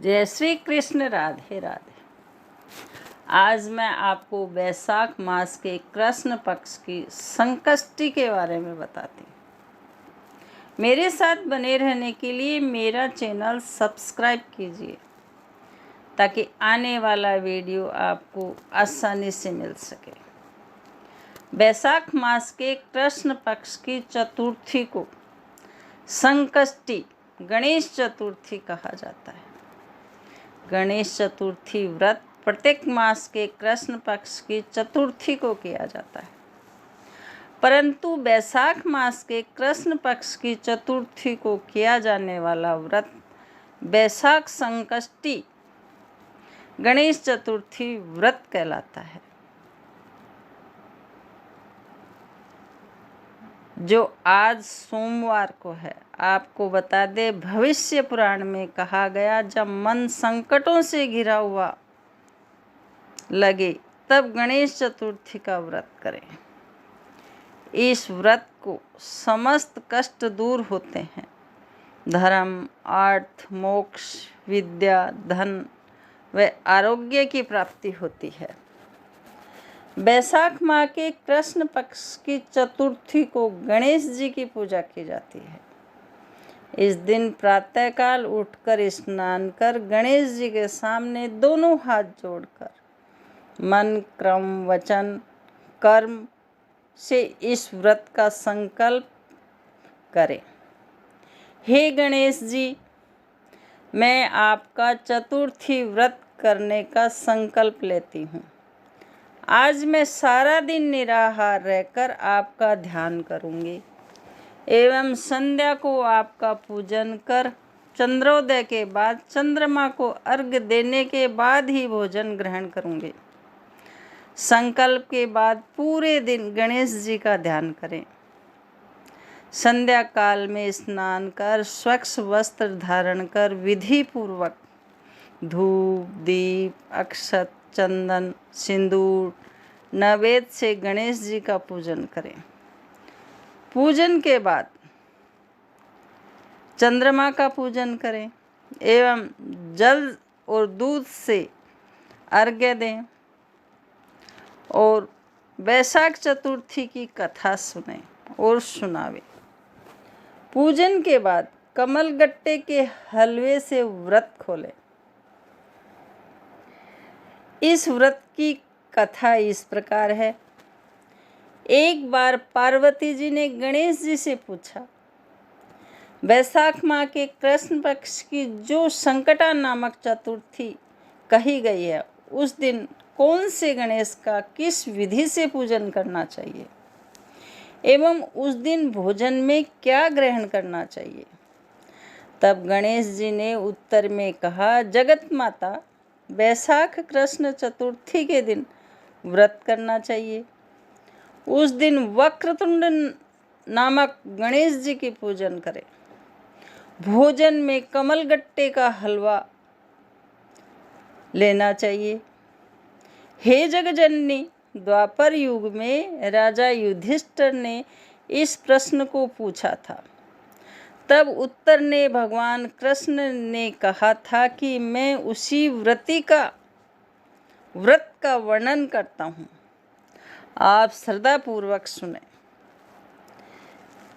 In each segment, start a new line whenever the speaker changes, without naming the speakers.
जय श्री कृष्ण, राधे राधे। आज मैं आपको वैशाख मास के कृष्ण पक्ष की संकष्टी के बारे में बताती हूँ। मेरे साथ बने रहने के लिए मेरा चैनल सब्सक्राइब कीजिए ताकि आने वाला वीडियो आपको आसानी से मिल सके। वैशाख मास के कृष्ण पक्ष की चतुर्थी को संकष्टी गणेश चतुर्थी कहा जाता है। गणेश चतुर्थी व्रत प्रत्येक मास के कृष्ण पक्ष की चतुर्थी को किया जाता है, परंतु वैशाख मास के कृष्ण पक्ष की चतुर्थी को किया जाने वाला व्रत वैशाख संकष्टी गणेश चतुर्थी व्रत कहलाता है, जो आज सोमवार को है। आपको बता दे, भविष्य पुराण में कहा गया, जब मन संकटों से घिरा हुआ लगे तब गणेश चतुर्थी का व्रत करें। इस व्रत को समस्त कष्ट दूर होते हैं। धर्म, अर्थ, मोक्ष, विद्या, धन व आरोग्य की प्राप्ति होती है। वैशाख माह के कृष्ण पक्ष की चतुर्थी को गणेश जी की पूजा की जाती है। इस दिन प्रातःकाल उठकर स्नान कर गणेश जी के सामने दोनों हाथ जोड़कर मन, क्रम, वचन, कर्म से इस व्रत का संकल्प करें। हे गणेश जी, मैं आपका चतुर्थी व्रत करने का संकल्प लेती हूँ। आज मैं सारा दिन निराहार रहकर आपका ध्यान करूँगी एवं संध्या को आपका पूजन कर चंद्रोदय के बाद चंद्रमा को अर्घ्य देने के बाद ही भोजन ग्रहण करूँगी। संकल्प के बाद पूरे दिन गणेश जी का ध्यान करें। संध्या काल में स्नान कर स्वच्छ वस्त्र धारण कर विधि पूर्वक धूप, दीप, अक्षत, चंदन, सिंदूर, नैवेद्य से गणेश जी का पूजन करें। पूजन के बाद चंद्रमा का पूजन करें एवं जल और दूध से अर्घ्य दें और वैशाख चतुर्थी की कथा सुने और सुनावें। पूजन के बाद कमल गट्टे के हलवे से व्रत खोलें। इस व्रत की कथा इस प्रकार है। एक बार पार्वती जी ने गणेश जी से पूछा, वैशाख माह के कृष्ण पक्ष की जो संकटा नामक चतुर्थी कही गई है, उस दिन कौन से गणेश का किस विधि से पूजन करना चाहिए एवं उस दिन भोजन में क्या ग्रहण करना चाहिए। तब गणेश जी ने उत्तर में कहा, जगत माता, वैशाख कृष्ण चतुर्थी के दिन व्रत करना चाहिए। उस दिन वक्रतुंड नामक गणेश जी की पूजन करें। भोजन में कमलगट्टे का हलवा लेना चाहिए। हे जगजननी, द्वापर युग में राजा युधिष्ठिर ने इस प्रश्न को पूछा था। तब उत्तर ने भगवान कृष्ण ने कहा था कि मैं उसी व्रत का वर्णन करता हूँ, आप श्रद्धापूर्वक सुने।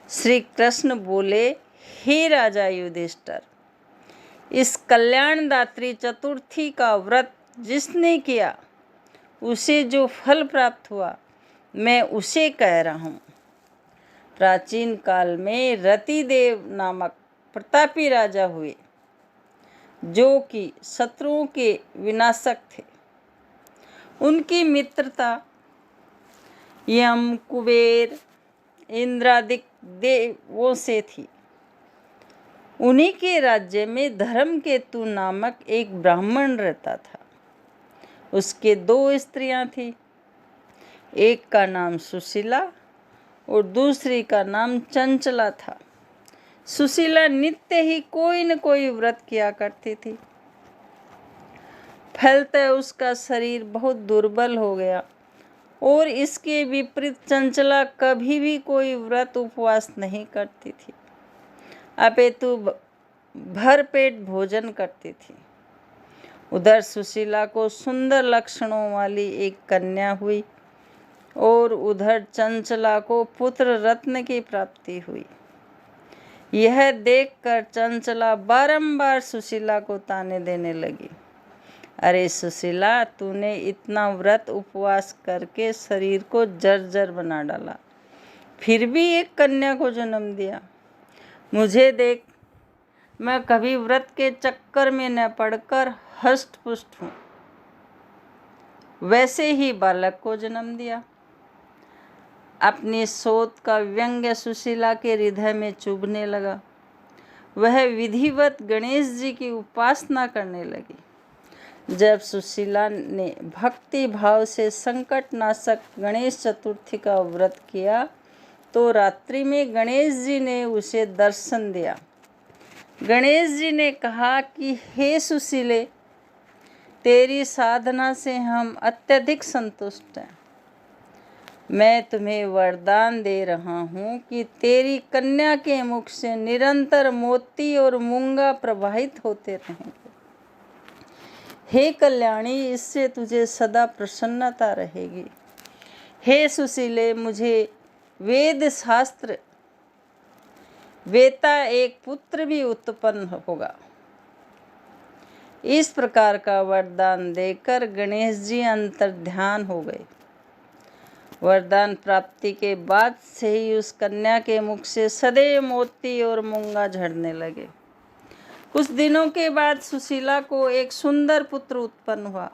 श्री कृष्ण बोले, हे राजा युधिष्ठिर, इस कल्याणदात्री चतुर्थी का व्रत जिसने किया उसे जो फल प्राप्त हुआ, मैं उसे कह रहा हूँ। प्राचीन काल में रतिदेव नामक प्रतापी राजा हुए, जो कि शत्रुओं के विनाशक थे। उनकी मित्रता यम, कुबेर, इंद्रादि देवों से थी। उन्हीं के राज्य में धर्मकेतु नामक एक ब्राह्मण रहता था। उसके 2 स्त्रियां थीं। एक का नाम सुशीला और दूसरी का नाम चंचला था। सुशीला नित्य ही कोई न कोई व्रत किया करती थी। फलतः उसका शरीर बहुत दुर्बल हो गया और इसके विपरीत चंचला कभी भी कोई व्रत उपवास नहीं करती थी, अपितु भरपेट भोजन करती थी। उधर सुशीला को सुंदर लक्षणों वाली एक कन्या हुई और उधर चंचला को पुत्र रत्न की प्राप्ति हुई। यह देखकर चंचला बारंबार सुशीला को ताने देने लगी। अरे सुशीला, तूने इतना व्रत उपवास करके शरीर को जर्जर बना डाला, फिर भी एक कन्या को जन्म दिया। मुझे देख, मैं कभी व्रत के चक्कर में न पड़कर हष्ट पुष्ट हूँ। वैसे ही बालक को जन्म दिया। अपनी सोच का व्यंग्य सुशीला के हृदय में चुभने लगा। वह विधिवत गणेश जी की उपासना करने लगी। जब सुशीला ने भक्ति भाव से संकट नाशक गणेश चतुर्थी का व्रत किया तो रात्रि में गणेश जी ने उसे दर्शन दिया। गणेश जी ने कहा कि हे सुशीले, तेरी साधना से हम अत्यधिक संतुष्ट हैं। मैं तुम्हें वरदान दे रहा हूँ कि तेरी कन्या के मुख से निरंतर मोती और मूंगा प्रवाहित होते रहेंगे। हे कल्याणी, इससे तुझे सदा प्रसन्नता रहेगी। हे सुशीले, मुझे वेद शास्त्र वेता एक पुत्र भी उत्पन्न होगा। इस प्रकार का वरदान देकर गणेश जी अंतर्ध्यान हो गए। वरदान प्राप्ति के बाद से ही उस कन्या के मुख से सदैव मोती और मूंगा झड़ने लगे। कुछ दिनों के बाद सुशीला को एक सुंदर पुत्र उत्पन्न हुआ।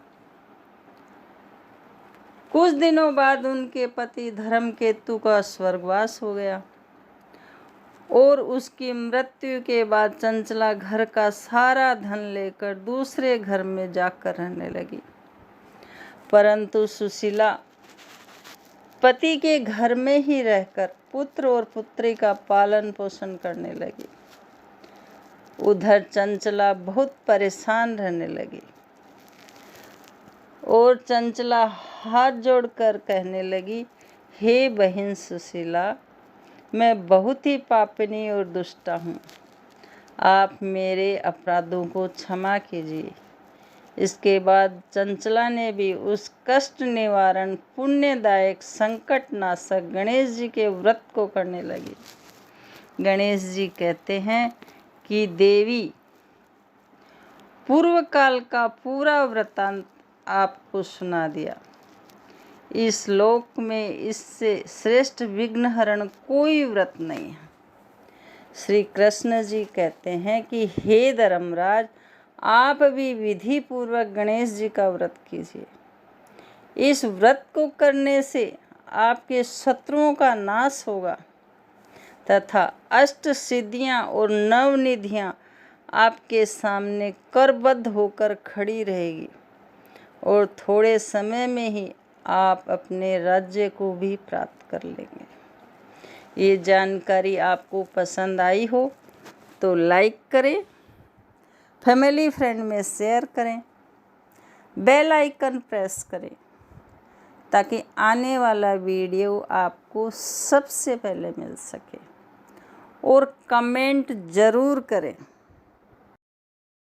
कुछ दिनों बाद उनके पति धर्मकेतु का स्वर्गवास हो गया और उसकी मृत्यु के बाद चंचला घर का सारा धन लेकर दूसरे घर में जाकर रहने लगी। परंतु सुशीला पति के घर में ही रहकर पुत्र और पुत्री का पालन पोषण करने लगी। उधर चंचला बहुत परेशान रहने लगी और चंचला हाथ जोड़कर कहने लगी, हे बहन सुशीला, मैं बहुत ही पापिनी और दुष्टा हूँ। आप मेरे अपराधों को क्षमा कीजिए। इसके बाद चंचला ने भी उस कष्ट निवारण पुण्यदायक संकट नाशक गणेश जी के व्रत को करने लगी। गणेश जी कहते हैं कि देवी पूर्व काल का पूरा वृतांत आपको सुना दिया। इस लोक में इससे श्रेष्ठ विघ्नहरण कोई व्रत नहीं है। श्री कृष्ण जी कहते हैं कि हे धर्मराज, आप भी विधि पूर्वक गणेश जी का व्रत कीजिए। इस व्रत को करने से आपके शत्रुओं का नाश होगा तथा अष्ट सिद्धियां और नवनिधियां आपके सामने करबद्ध होकर खड़ी रहेगी और थोड़े समय में ही आप अपने राज्य को भी प्राप्त कर लेंगे। ये जानकारी आपको पसंद आई हो तो लाइक करें, फैमिली फ्रेंड में शेयर करें, बेल आइकन प्रेस करें ताकि आने वाला वीडियो आपको सबसे पहले मिल सके और कमेंट ज़रूर करें।